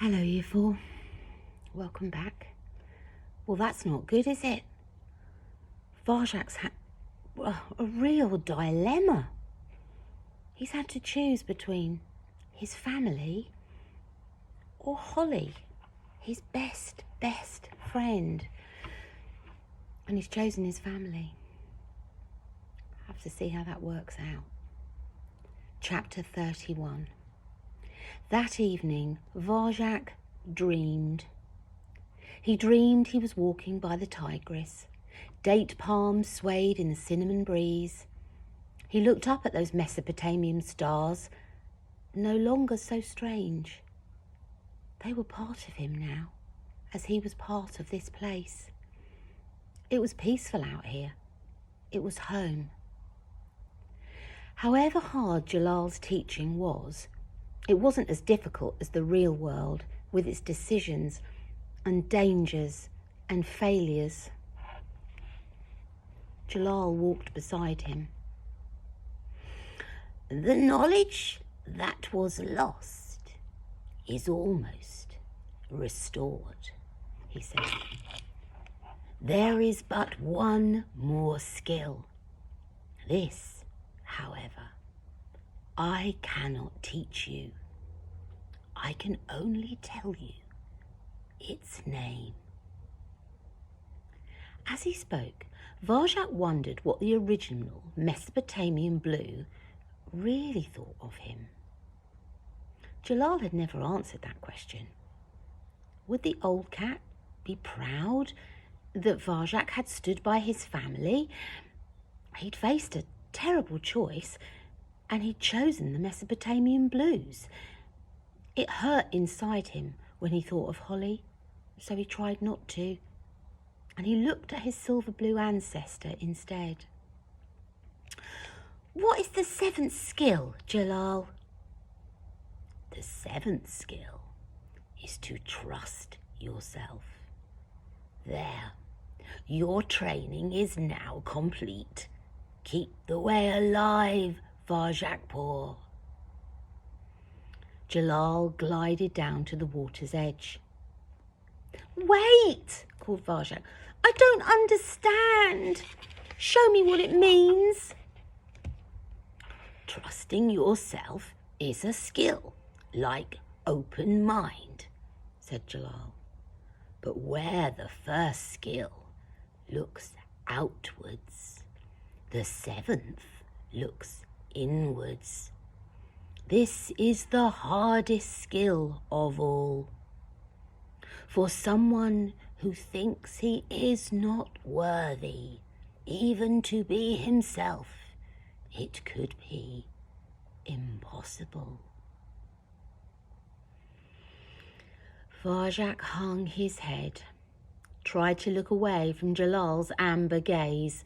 Hello, you four. Welcome back. Well, that's not good, is it? Varjak's had a real dilemma. He's had to choose between his family or Holly, his best friend. And he's chosen his family. Have to see how that works out. Chapter 31. That evening, Varjak dreamed. He dreamed he was walking by the Tigris. Date palms swayed in the cinnamon breeze. He looked up at those Mesopotamian stars, no longer so strange. They were part of him now, as he was part of this place. It was peaceful out here. It was home. However hard Jalal's teaching was, it wasn't as difficult as the real world with its decisions and dangers and failures. Jalal walked beside him. The knowledge that was lost is almost restored, he said. There is but one more skill. This, however, I cannot teach you. I can only tell you its name. As he spoke, Varjak wondered what the original Mesopotamian blue really thought of him. Jalal had never answered that question. Would the old cat be proud that Varjak had stood by his family? He'd faced a terrible choice, and he'd chosen the Mesopotamian blues. It hurt inside him when he thought of Holly, so he tried not to, and he looked at his silver blue ancestor instead. What is the seventh skill, Jalal? The seventh skill is to trust yourself. There, your training is now complete. Keep the way alive, Varjak Paw. Jalal glided down to the water's edge. Wait, called Varjak. I don't understand. Show me what it means. Trusting yourself is a skill, like open mind, said Jalal. But where the first skill looks outwards, the seventh looks inwards. This is the hardest skill of all. For someone who thinks he is not worthy even to be himself, it could be impossible. Varjak hung his head, tried to look away from Jalal's amber gaze,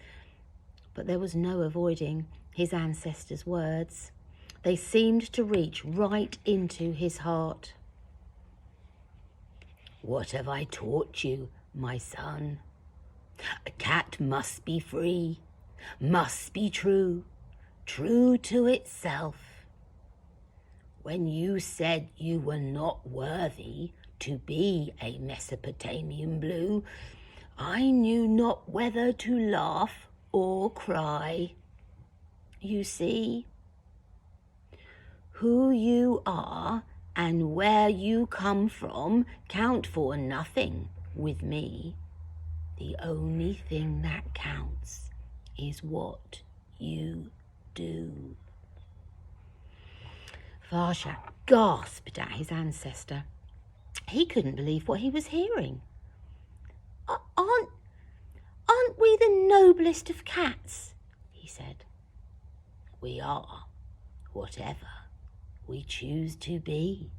but there was no avoiding his ancestors' words. They seemed to reach right into his heart. What have I taught you, my son? A cat must be free, must be true, true to itself. When you said you were not worthy to be a Mesopotamian blue, I knew not whether to laugh or cry. You see, who you are and where you come from count for nothing with me. The only thing that counts is what you do. Varjak gasped at his ancestor. He couldn't believe what he was hearing. Aren't we the noblest of cats? He said. We are, whatever we choose to be,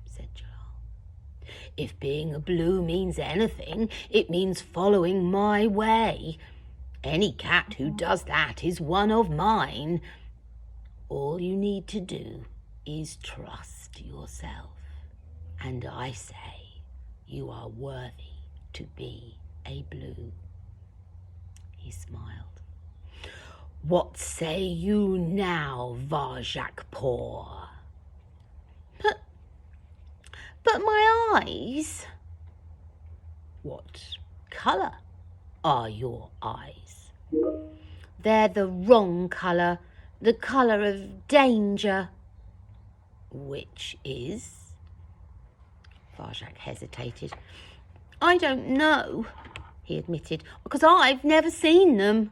said Jalal. If being a blue means anything, it means following my way. Any cat who does that is one of mine. All you need to do is trust yourself. And I say you are worthy to be a blue. He smiled. What say you now, Varjak Paw? But my eyes? What colour are your eyes? They're the wrong colour, the colour of danger. Which is? Varjak hesitated. I don't know, he admitted, because I've never seen them.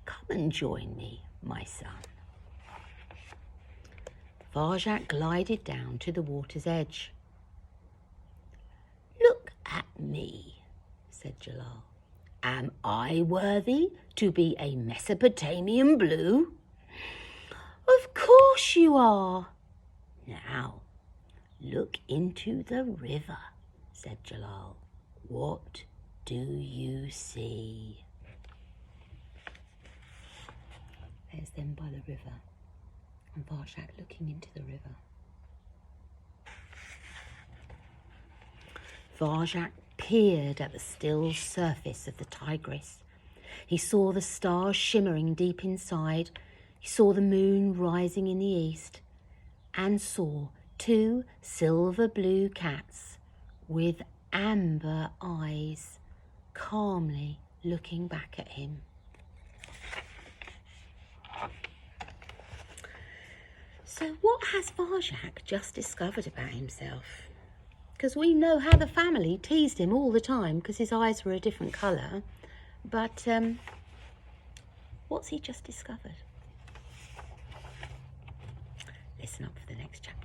Come and join me, my son. Varjak glided down to the water's edge. Look at me, said Jalal. Am I worthy to be a Mesopotamian blue? Of course you are. Now, look into the river, said Jalal. What do you see? There's them by the river, and Varjak looking into the river. Varjak peered at the still surface of the Tigris. He saw the stars shimmering deep inside. He saw the moon rising in the east, and saw 2 silver blue cats with amber eyes calmly looking back at him. So what has Varjak just discovered about himself? Because we know how the family teased him all the time because his eyes were a different colour. But what's he just discovered? Listen up for the next chapter.